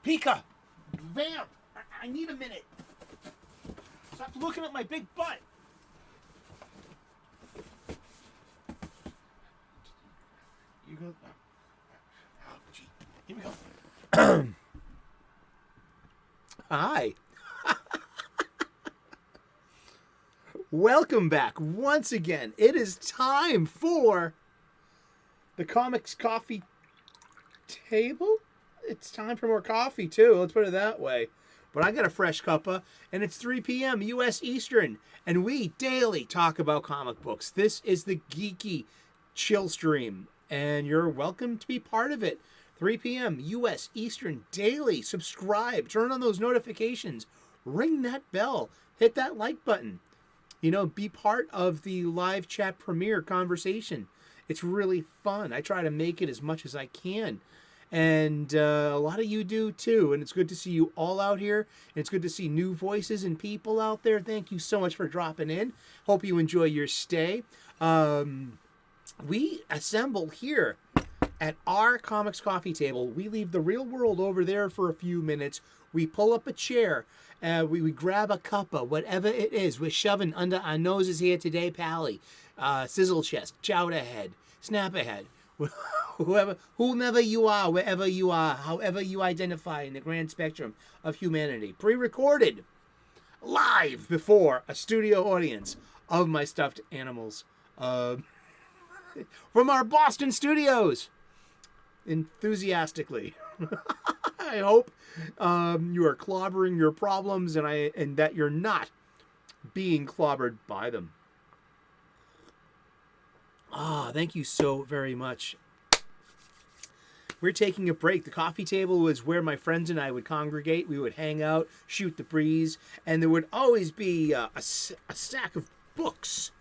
Pika! Vamp! I need a minute. Stop looking at my big butt. You go. Oh, gee. Here we go. Hi. Welcome back once again. It is time for the Comics Coffee Table. It's time for more coffee, too. Let's put it that way. But I got a fresh cuppa, and it's 3 p.m. U.S. Eastern, and we daily talk about comic books. This is the Geeky Chill Stream, and you're welcome to be part of it. 3 p.m. U.S. Eastern daily. Subscribe. Turn on those notifications. Ring that bell. Hit that like button. You know, be part of the live chat premiere conversation. It's really fun. I try to make it as much as I can. And a lot of you do too. And it's good to see you all out here. And it's good to see new voices and people out there. Thank you so much for dropping in. Hope you enjoy your stay. We assemble here at our Comics Coffee Table. We leave the real world over there for a few minutes. We pull up a chair. We grab a cuppa, whatever it is. We're shoving under our noses here today, Pally. Sizzle chest, chowder head, snapper head. Whomever you are, wherever you are, however you identify in the grand spectrum of humanity. Pre-recorded, live before a studio audience of my stuffed animals. From our Boston studios. Enthusiastically. I hope you are clobbering your problems and that you're not being clobbered by them. Thank you so very much. We're taking a break. The coffee table was where my friends and I would congregate. We would hang out, shoot the breeze, and there would always be a stack of books.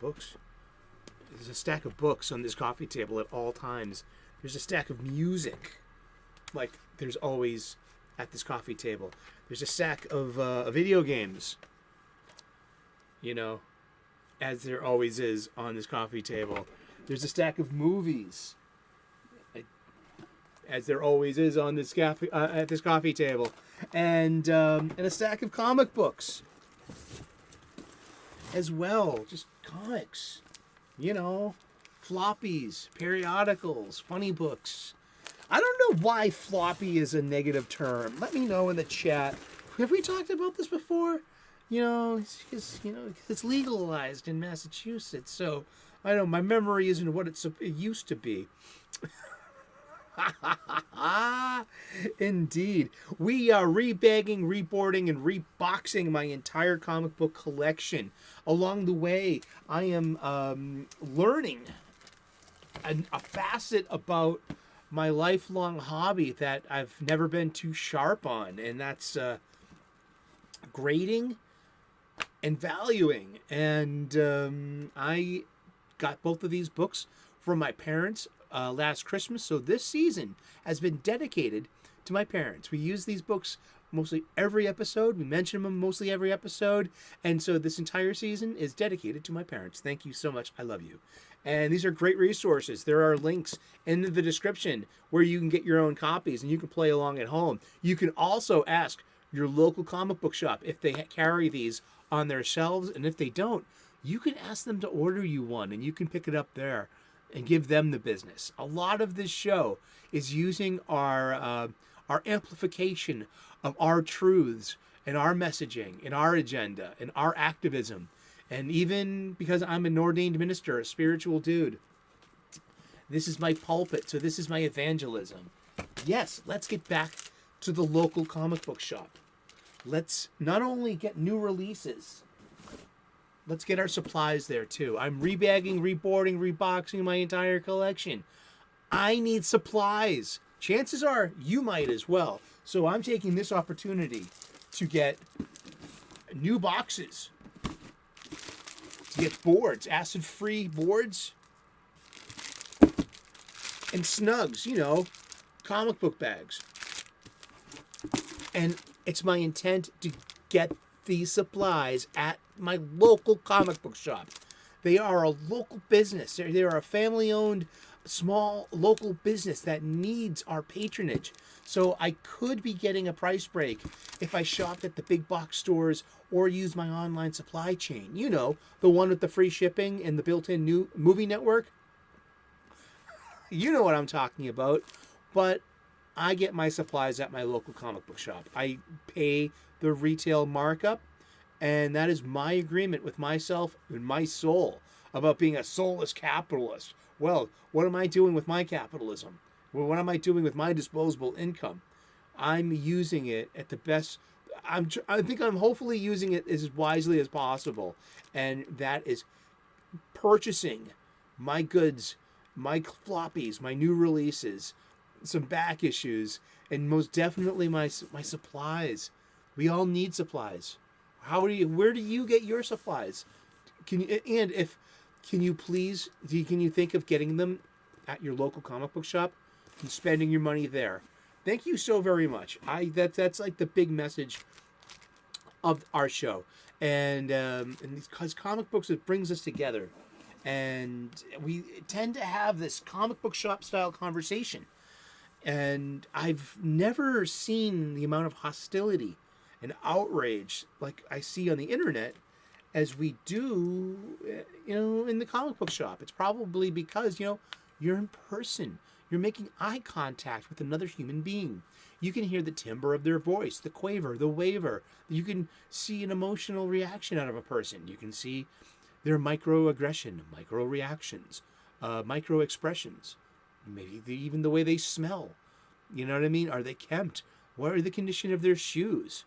Books? There's a stack of books on this coffee table at all times. There's a stack of music, like there's always at this coffee table. There's a stack of video games, you know, as there always is on this coffee table. There's a stack of movies, as there always is on this at this coffee table, and a stack of comic books as well. Just comics, you know, floppies, periodicals, funny books. I don't know why floppy is a negative term. Let me know in the chat. Have we talked about this before? You know, it's legalized in Massachusetts, so I know my memory isn't what it used to be. Indeed. We are rebagging, reboarding, and reboxing my entire comic book collection. Along the way, I am learning a facet about my lifelong hobby that I've never been too sharp on, and that's grading and valuing. And I got both of these books from my parents last Christmas, so this season has been dedicated to my parents. We use these books mostly every episode. We mention them mostly every episode, and so this entire season is dedicated to my parents. Thank you so much. I love you. And these are great resources. There are links in the description where you can get your own copies and you can play along at home. You can also ask your local comic book shop if they carry these on their shelves, and if they don't, you can ask them to order you one and you can pick it up there and give them the business. A lot of this show is using our amplification of our truths and our messaging and our agenda and our activism. And even because I'm an ordained minister, a spiritual dude, this is my pulpit, so this is my evangelism. Yes, let's get back to the local comic book shop. Let's not only get new releases, let's get our supplies there too. I'm rebagging, reboarding, reboxing my entire collection. I need supplies. Chances are you might as well. So I'm taking this opportunity to get new boxes, to get boards, acid-free boards, and snugs, you know, comic book bags. And it's my intent to get these supplies at my local comic book shop. They are a local business. They are a family-owned small local business that needs our patronage. So I could be getting a price break if I shopped at the big box stores or use my online supply chain. You know, the one with the free shipping and the built-in new movie network. You know what I'm talking about. But I get my supplies at my local comic book shop. I pay the retail markup, and that is my agreement with myself and my soul about being a soulless capitalist. Well, what am I doing with my capitalism? Well, what am I doing with my disposable income? I'm using it at the best. I think I'm hopefully using it as wisely as possible, and that is purchasing my goods, my floppies, my new releases, some back issues, and most definitely my supplies. We all need supplies. Where do you get your supplies? Can you think of getting them at your local comic book shop and spending your money there? Thank you so very much. That's like the big message of our show, and because comic books, it brings us together, and we tend to have this comic book shop style conversation. And I've never seen the amount of hostility and outrage like I see on the internet as we do, in the comic book shop. It's probably because, you're in person. You're making eye contact with another human being. You can hear the timbre of their voice, the quaver, the waver. You can see an emotional reaction out of a person. You can see their microaggression, micro reactions, micro expressions. Maybe even the way they smell. You know what I mean? Are they kempt? What are the condition of their shoes?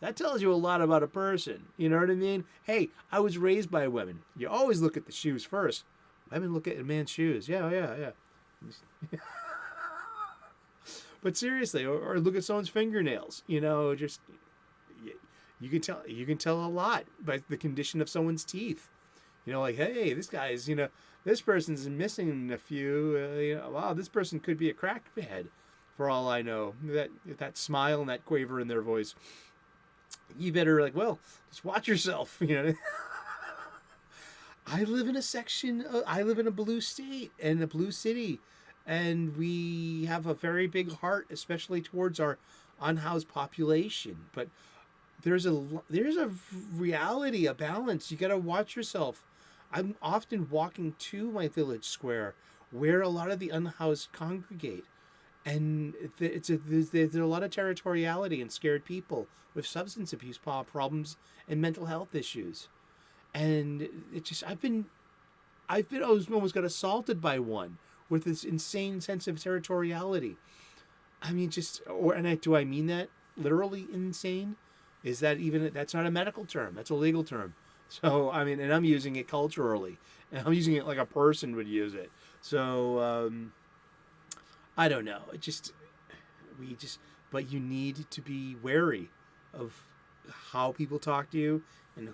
That tells you a lot about a person. You know what I mean? Hey, I was raised by women. You always look at the shoes first. Women look at a man's shoes. Yeah. But seriously, or look at someone's fingernails. Just you can tell a lot by the condition of someone's teeth. Like, hey, this guy's, this person's missing a few. Wow, this person could be a crackhead, for all I know. That smile and that quaver in their voice. You better just watch yourself. I live in a blue state and a blue city, and we have a very big heart, especially towards our unhoused population. But there's a reality, a balance. You got to watch yourself. I'm often walking to my village square where a lot of the unhoused congregate. And there's a lot of territoriality and scared people with substance abuse problems and mental health issues. And I almost got assaulted by one with this insane sense of territoriality. I mean, do I mean that literally insane? Is that that's not a medical term? That's a legal term. So, I mean, and I'm using it culturally, and I'm using it like a person would use it. So, I don't know. But you need to be wary of how people talk to you and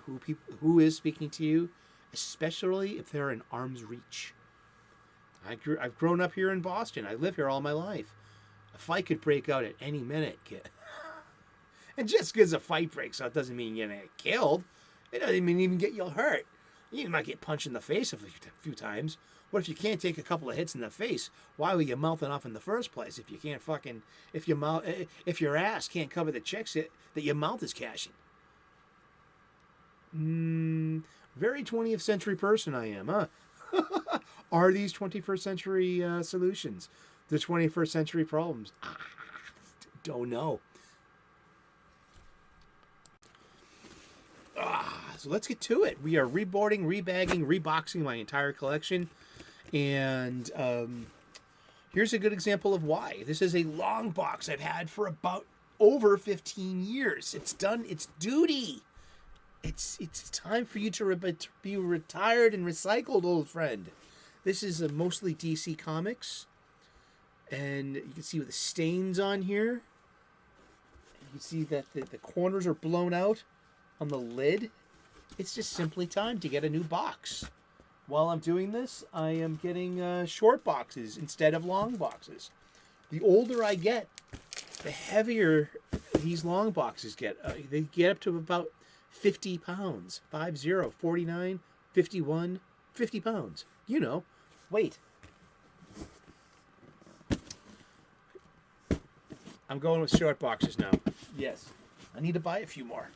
who is speaking to you, especially if they're in arm's reach. I've grown up here in Boston. I live here all my life. A fight could break out at any minute, kid. And just because a fight breaks out doesn't mean you're gonna get killed. It doesn't mean even get you hurt. You might get punched in the face a few times. What if you can't take a couple of hits in the face? Why were you mouthing off in the first place if you can't if your ass can't cover the checks that your mouth is cashing? Very 20th century person I am, huh? Are these 21st century solutions? The 21st century problems? Don't know. So let's get to it. We are reboarding, rebagging, reboxing my entire collection. And here's a good example of why. This is a long box I've had for about over 15 years. It's done its duty. It's time for you to be retired and recycled, old friend. This is mostly DC Comics. And you can see the stains on here. You can see that the corners are blown out on the lid. It's just simply time to get a new box. While I'm doing this, I am getting short boxes instead of long boxes. The older I get, the heavier these long boxes get. They get up to about 50 pounds. 50, 49, 51, 50 pounds. Weight. I'm going with short boxes now. Yes. I need to buy a few more.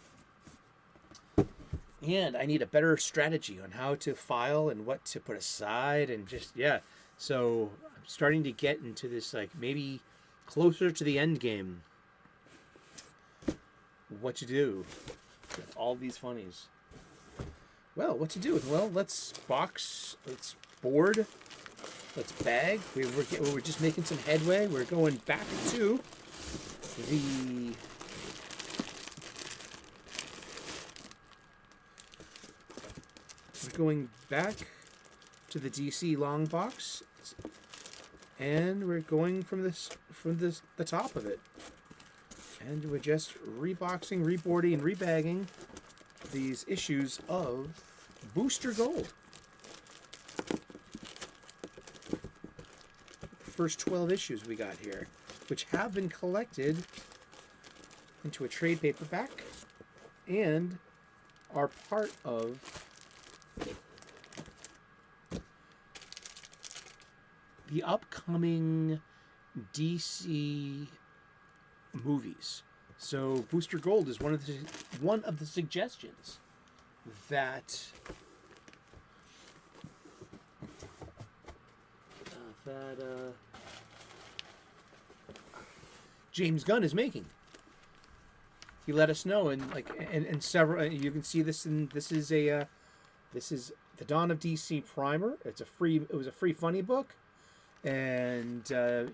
And I need a better strategy on how to file and what to put aside and just, yeah. So I'm starting to get into this, like, maybe closer to the end game. What to do with all these funnies. Well, what to do with? Well, let's box, let's board, let's bag. We're just making some headway. We're going back to the... We're going back to the DC long box, and we're going from the top of it, and we're just reboxing, reboarding, and rebagging these issues of Booster Gold. The first 12 issues we got here, which have been collected into a trade paperback and are part of the upcoming DC movies. So Booster Gold is one of the suggestions that James Gunn is making. He let us know, and several. You can see this, and this is the Dawn of DC primer. It was a free funny book, and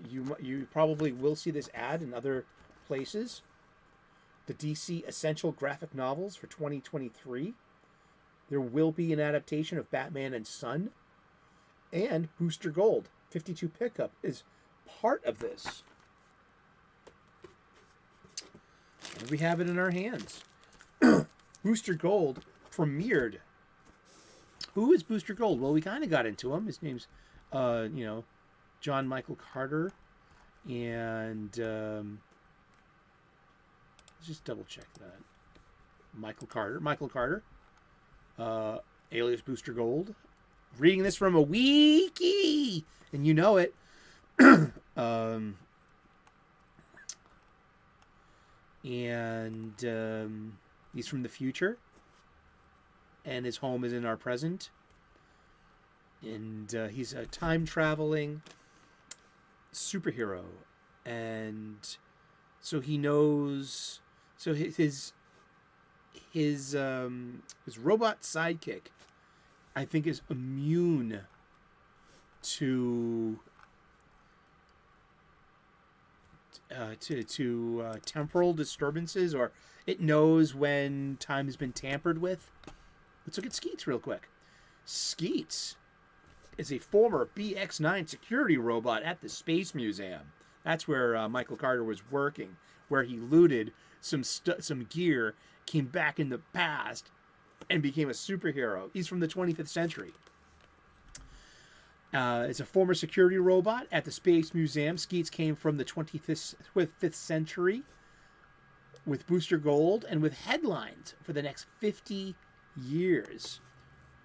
you probably will see this ad in other places. The DC Essential Graphic Novels for 2023. There will be an adaptation of Batman and Son, and Booster Gold 52 pickup is part of this. And we have it in our hands. Booster Gold premiered. Who is Booster Gold? Well, we kind of got into him. His name's, John Michael Carter, and let's just double check that. Michael Carter, alias Booster Gold. Reading this from a wiki, and you know it. He's from the future, and his home is in our present. And he's a time-traveling superhero, and so he knows. So his robot sidekick, I think, is immune to temporal disturbances, or it knows when time has been tampered with. Let's look at Skeets real quick. Skeets is a former BX-9 security robot at the Space Museum. That's where Michael Carter was working, where he looted some gear, came back in the past, and became a superhero. He's from the 25th century. It's a former security robot at the Space Museum. Skeets came from the 25th century with Booster Gold and with headlines for the next 50 years.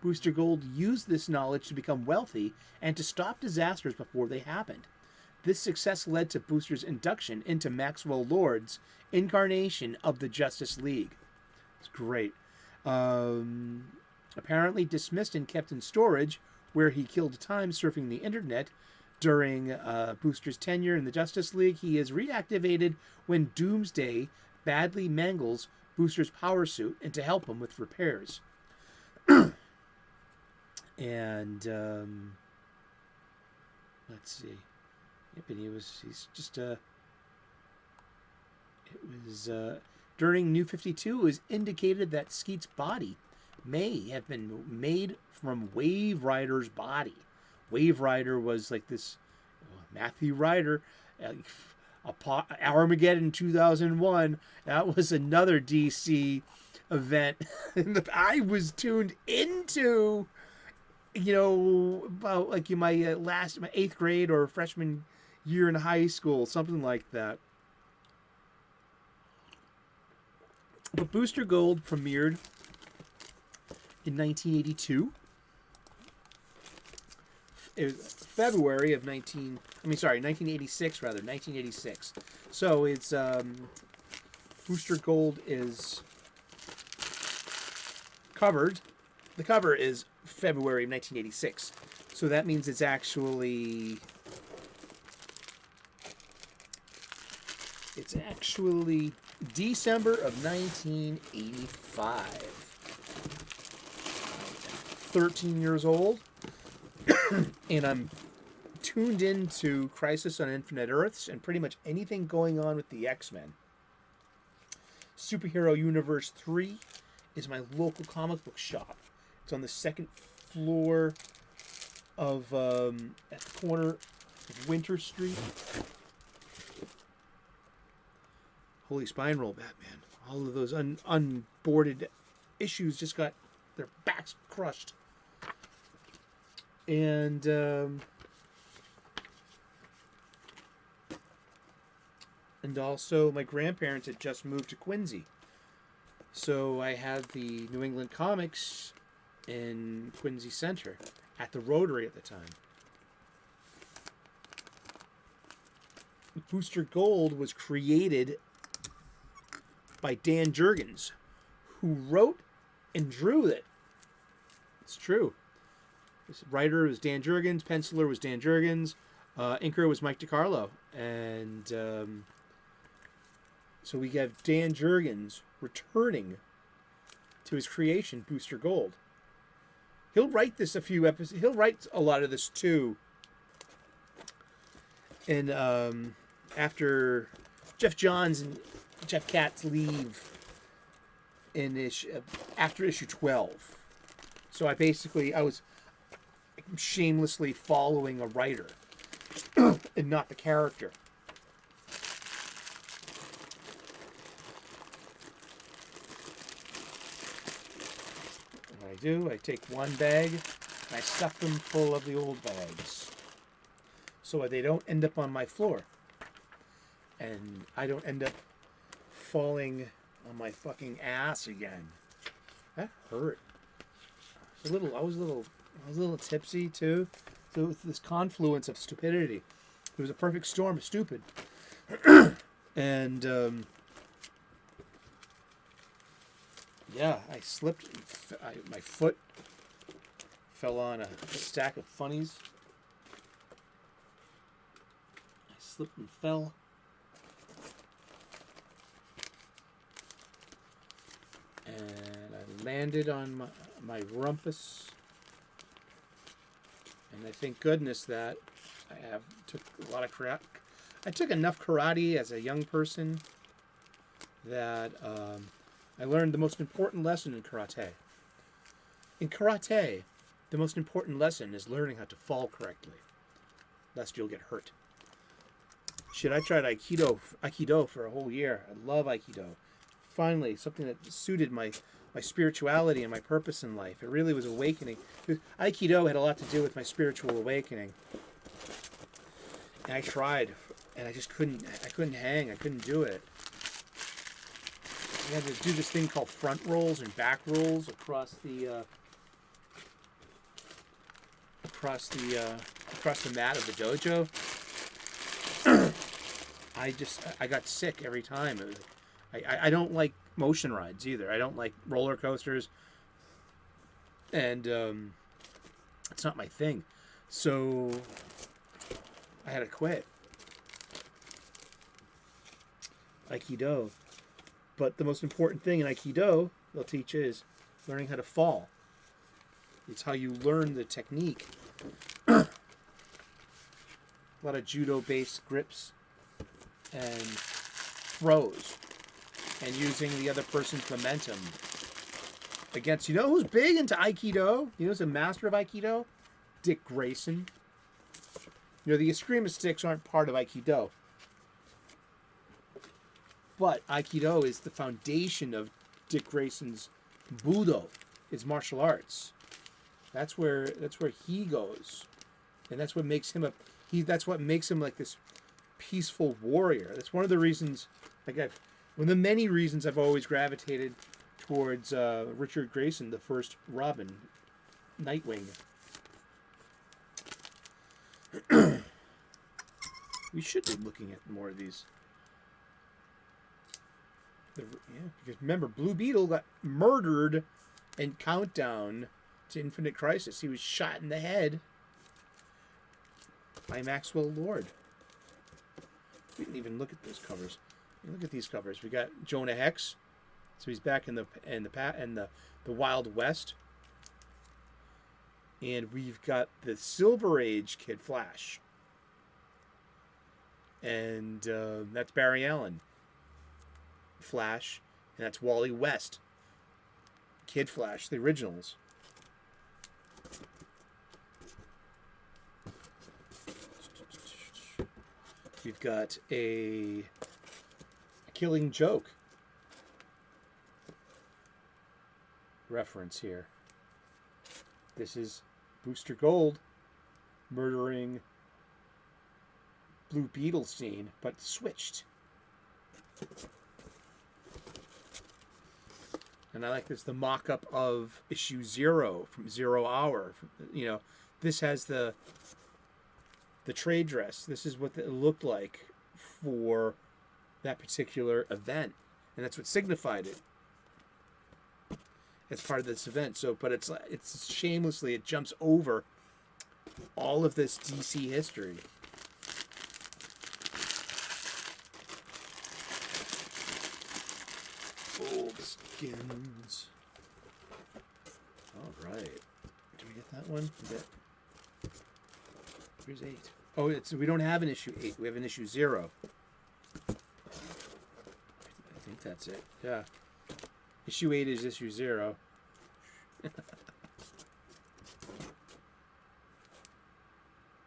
Booster Gold used this knowledge to become wealthy and to stop disasters before they happened. This success led to Booster's induction into Maxwell Lord's incarnation of the Justice League. It's great. Apparently dismissed and kept in storage, where he killed time surfing the internet during Booster's tenure in the Justice League. He is reactivated when Doomsday badly mangles Booster's power suit and to help him with repairs. And let's see. Yep, and during New 52, it was indicated that Skeet's body may have been made from Wave Rider's body. Wave Rider was like this Matthew Rider, Armageddon 2001. That was another DC event that I was tuned into, about like my 8th grade or freshman year in high school, something like that. But Booster Gold premiered in 1982. February of 1986 rather, 1986. So it's Booster Gold is covered. The cover is February of 1986. So that means it's actually December of 1985. 13 years old. And I'm tuned into Crisis on Infinite Earths and pretty much anything going on with the X-Men. Superhero Universe 3 is my local comic book shop. It's on the second floor of at the corner of Winter Street. Holy spine roll, Batman. All of those unboarded issues just got their backs crushed. And also my grandparents had just moved to Quincy. So I had the New England Comics in Quincy Center at the Rotary at the time. Booster Gold was created by Dan Jurgens, who wrote and drew it. It's true. This writer was Dan Jurgens, penciler was Dan Jurgens, inker was Mike DiCarlo. And so we have Dan Jurgens returning to his creation, Booster Gold. He'll write this a few episodes. He'll write a lot of this too. And after Jeff Johns and Jeff Katz leave in after issue 12. So I was shamelessly following a writer and not the character. What I do, I take one bag and I stuff them full of the old bags so they don't end up on my floor and I don't end up falling on my fucking ass again. That hurt. I was a little tipsy too. So it was this confluence of stupidity. It was a perfect storm of stupid. And yeah, I slipped. My foot fell on a stack of funnies. I slipped and fell. And I landed on my rumpus. And I thank goodness that I took a lot of karate. I took enough karate as a young person that I learned the most important lesson in karate. In karate, the most important lesson is learning how to fall correctly, lest you'll get hurt. Shit, I tried Aikido for a whole year. I love Aikido. Finally, something that suited my spirituality and my purpose in life. It really was awakening. Aikido had a lot to do with my spiritual awakening. And I tried, and I just couldn't hang. I couldn't do it. I had to do this thing called front rolls and back rolls across the mat of the dojo. I got sick every time. I don't like motion rides either. I don't like roller coasters, and it's not my thing. So I had to quit Aikido. But the most important thing in Aikido they'll teach is learning how to fall. It's how you learn the technique. A lot of judo-based grips and throws, and using the other person's momentum against. You know who's big into Aikido? You know who's a master of Aikido? Dick Grayson. You know, the Eskrima sticks aren't part of Aikido. But Aikido is the foundation of Dick Grayson's Budo, his martial arts. That's where he goes, and that's what makes him like this peaceful warrior. That's one of the reasons. One of the many reasons I've always gravitated towards Richard Grayson, the first Robin, Nightwing. We should be looking at more of these. Because remember, Blue Beetle got murdered in Countdown to Infinite Crisis. He was shot in the head by Maxwell Lord. We didn't even look at those covers. Look at these covers. We got Jonah Hex, so he's back in the Wild West, and we've got the Silver Age Kid Flash, and that's Barry Allen Flash, and that's Wally West Kid Flash, the originals. We've got a Killing Joke reference here. This is Booster Gold murdering Blue Beetle scene, but switched. And I like this, the mock-up of issue 0 from 0 Hour. You know, this has the trade dress. This is what it looked like for that particular event, and that's what signified it as part of this event. So, but it's shamelessly, it jumps over all of this DC history. Old skins. All right. Did we get that one? Here's 8. Oh, we don't have an issue 8. We have an issue 0. I think that's it. Yeah. Issue 8 is issue 0.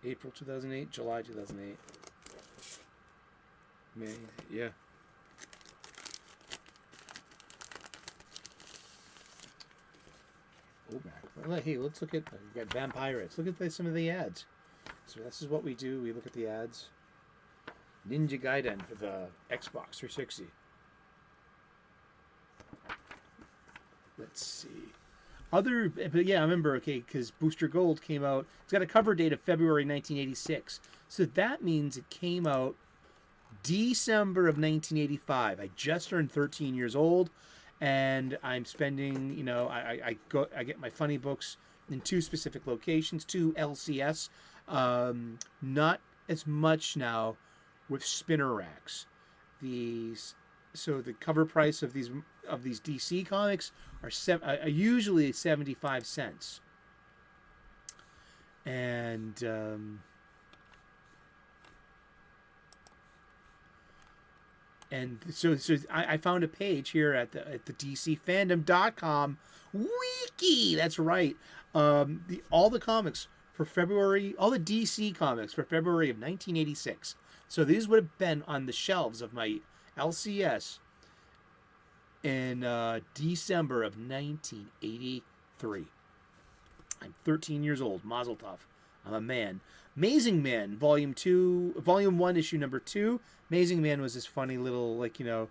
April 2008, July 2008. May, yeah. Go back. Hey, let's look at, we got Vampirates. Look at some of the ads. So this is what we do. We look at the ads. Ninja Gaiden for the Xbox 360. Let's see. But yeah, I remember, okay, because Booster Gold came out. It's got a cover date of February 1986. So that means it came out December of 1985. I just turned 13 years old, and I'm spending, you know, I get my funny books in 2 specific locations, 2 LCS. Not as much now with spinner racks. So the cover price of these DC comics are usually 75 cents. And so I found a page here at the DCFandom.com wiki. That's right. All the comics for February, all the DC comics for February of 1986. So these would have been on the shelves of my LCS in December of 1983. I'm 13 years old. Mazel tov. I'm a man. Amazing Man, Volume 1, issue number 2. Amazing Man was this funny little, like, you know,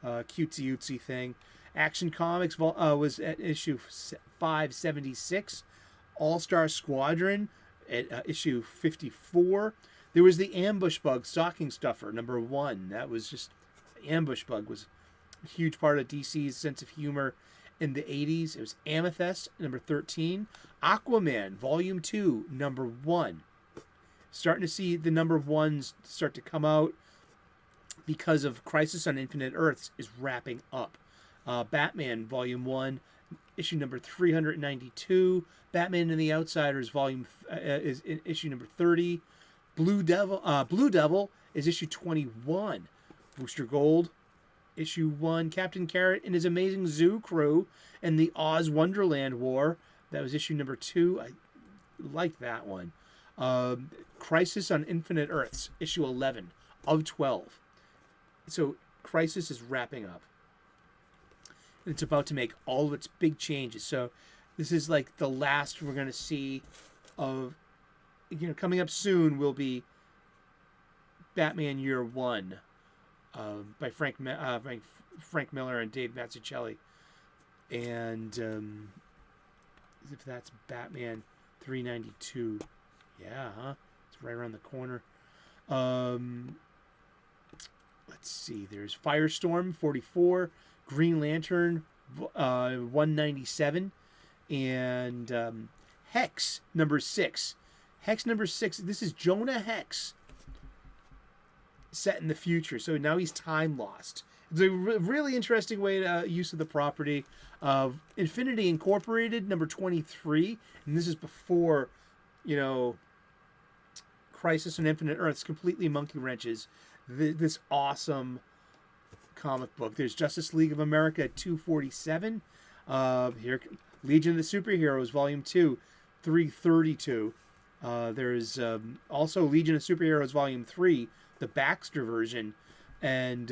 cutesy-ootsy thing. Action Comics was at issue 576. All-Star Squadron at issue 54. There was the Ambush Bug Stocking Stuffer, number 1. That was just... Ambush Bug was a huge part of DC's sense of humor in the 80s. It was Amethyst, number 13. Aquaman, Volume 2, number 1. Starting to see the number 1s start to come out because of Crisis on Infinite Earths is wrapping up. Batman, Volume 1, issue number 392. Batman and the Outsiders, is issue number 30. Blue Devil is issue 21. Booster Gold, issue 1. Captain Carrot and his Amazing Zoo Crew and the Oz Wonderland War. That was issue number 2. I like that one. Crisis on Infinite Earths, issue 11 of 12. So Crisis is wrapping up. It's about to make all of its big changes. So this is like the last we're going to see of, you know, coming up soon will be Batman Year 1 by Frank Miller and Dave Mazzucchelli. And if that's Batman 392. Yeah, huh? It's right around the corner. Let's see. There's Firestorm 44, Green Lantern 197, and Hex number 6. Hex number 6. This is Jonah Hex, set in the future. So now he's time lost. It's a really interesting way to use of the property. Infinity Incorporated number 23, and this is before, Crisis on Infinite Earths completely monkey wrenches this awesome comic book. There's Justice League of America 247. Here, Legion of the Superheroes Volume 2, 332. There's also Legion of Superheroes Volume 3, the Baxter version. And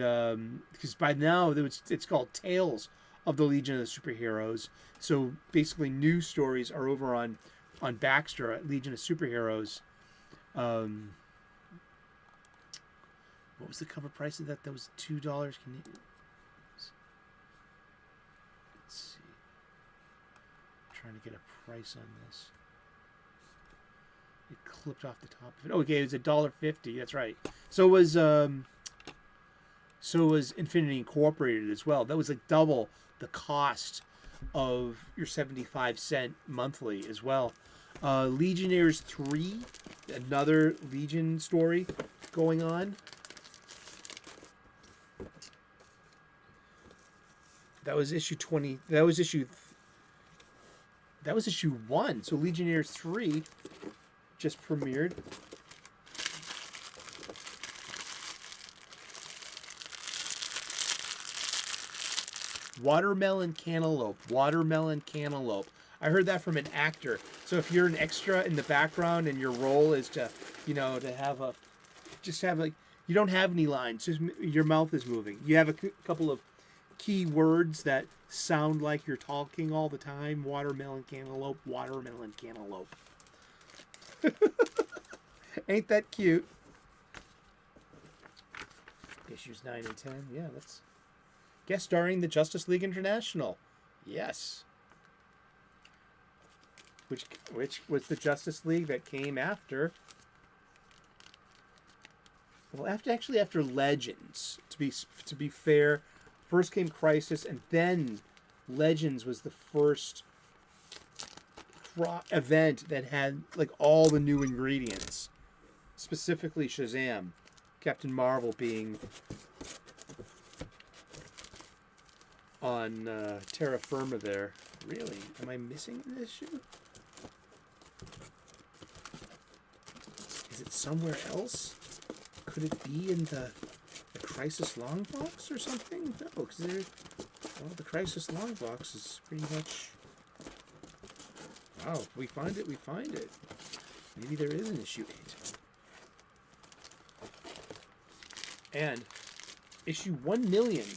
because by now it's called Tales of the Legion of the Superheroes. So basically new stories are over on Baxter at Legion of Superheroes. What was the cover price of that? That was $2. Let's see. I'm trying to get a price on this. It clipped off the top of it. Okay, it was $1.50. That's right. So was Infinity Incorporated as well. That was like double the cost of your 75-cent monthly as well. Legionnaires 3, another Legion story going on. That was issue 20. That was issue 1. So Legionnaires 3 just premiered. Watermelon Cantaloupe. I heard that from an actor. So if you're an extra in the background and your role is to, you don't have any lines, just your mouth is moving. You have a couple of key words that sound like you're talking all the time. Watermelon cantaloupe. Ain't that cute? Issues 9 and 10. Yeah, that's guest starring the Justice League International. Yes. Which was the Justice League that came after. Well, after Legends. To be fair, first came Crisis, and then Legends was the first event that had like all the new ingredients, specifically Shazam, Captain Marvel being on terra firma there. Really? Am I missing an issue? Is it somewhere else? Could it be in the Crisis long box or something? No, because the Crisis long box is pretty much... Wow, if we find it, we find it. Maybe there is an issue 8. And issue 1 million,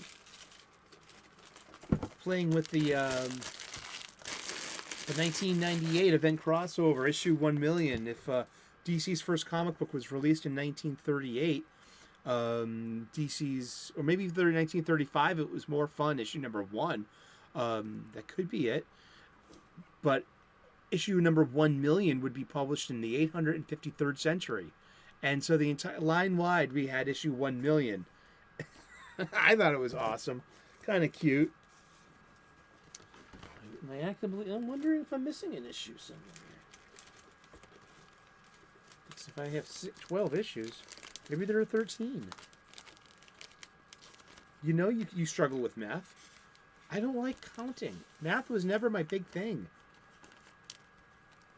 playing with the 1998 event crossover, issue 1 million. If DC's first comic book was released in 1938, DC's, or maybe 1935, it was More Fun, issue number 1. That could be it. But issue number 1 million would be published in the 853rd century. And so the entire line wide, we had issue 1 million. I thought it was awesome. Kind of cute. I'm wondering if I'm missing an issue somewhere. Because if I have 12 issues, maybe there are 13. You struggle with math. I don't like counting. Math was never my big thing.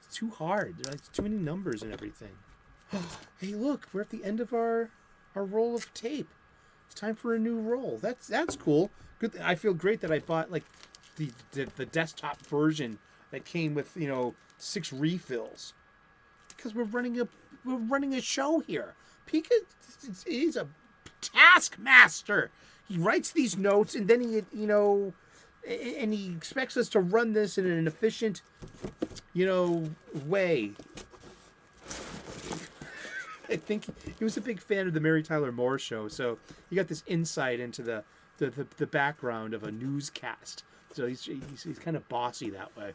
It's too hard. There's too many numbers and everything. Hey, look, we're at the end of our roll of tape. It's time for a new roll. That's cool. Good. I feel great that I bought like the desktop version that came with 6 refills, because we're running a show here. Pika is a taskmaster. He writes these notes, and then he expects us to run this in an efficient way. I think he was a big fan of the Mary Tyler Moore Show, so he got this insight into the background of a newscast. So he's kind of bossy that way.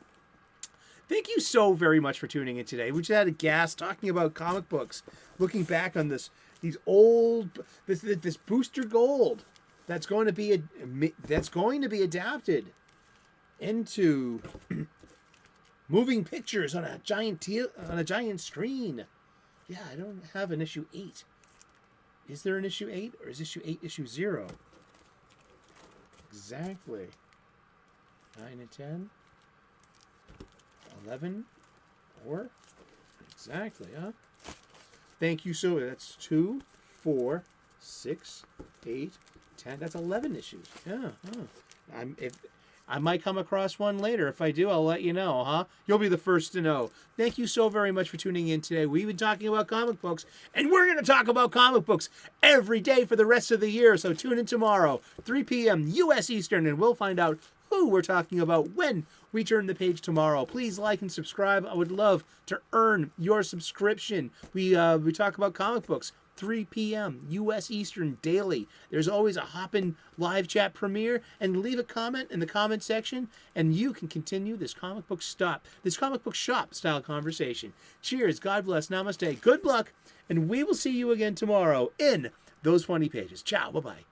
Thank you so very much for tuning in today. We just had a gas talking about comic books, looking back on this booster gold that's going to be adapted into moving pictures on a giant screen. Yeah, I don't have an issue 8. Is there an issue 8, or is issue 8 issue 0? Exactly. 9 and 10. 11 or exactly, huh? Thank you. So that's 2, 4, 6, 8, 10. That's 11 issues. Yeah. Huh. I might come across one later. If I do, I'll let you know, huh? You'll be the first to know. Thank you so very much for tuning in today. We've been talking about comic books, and we're going to talk about comic books every day for the rest of the year. So tune in tomorrow, 3 p.m. U.S. Eastern, and we'll find out who we're talking about when we turn the page tomorrow. Please like and subscribe. I would love to earn your subscription. We talk about comic books 3 p.m. U.S. Eastern daily. There's always a hoppin' live chat premiere, and leave a comment in the comment section, and you can continue this comic book shop-style conversation. Cheers, God bless, namaste, good luck, and we will see you again tomorrow in those funny pages. Ciao, bye-bye.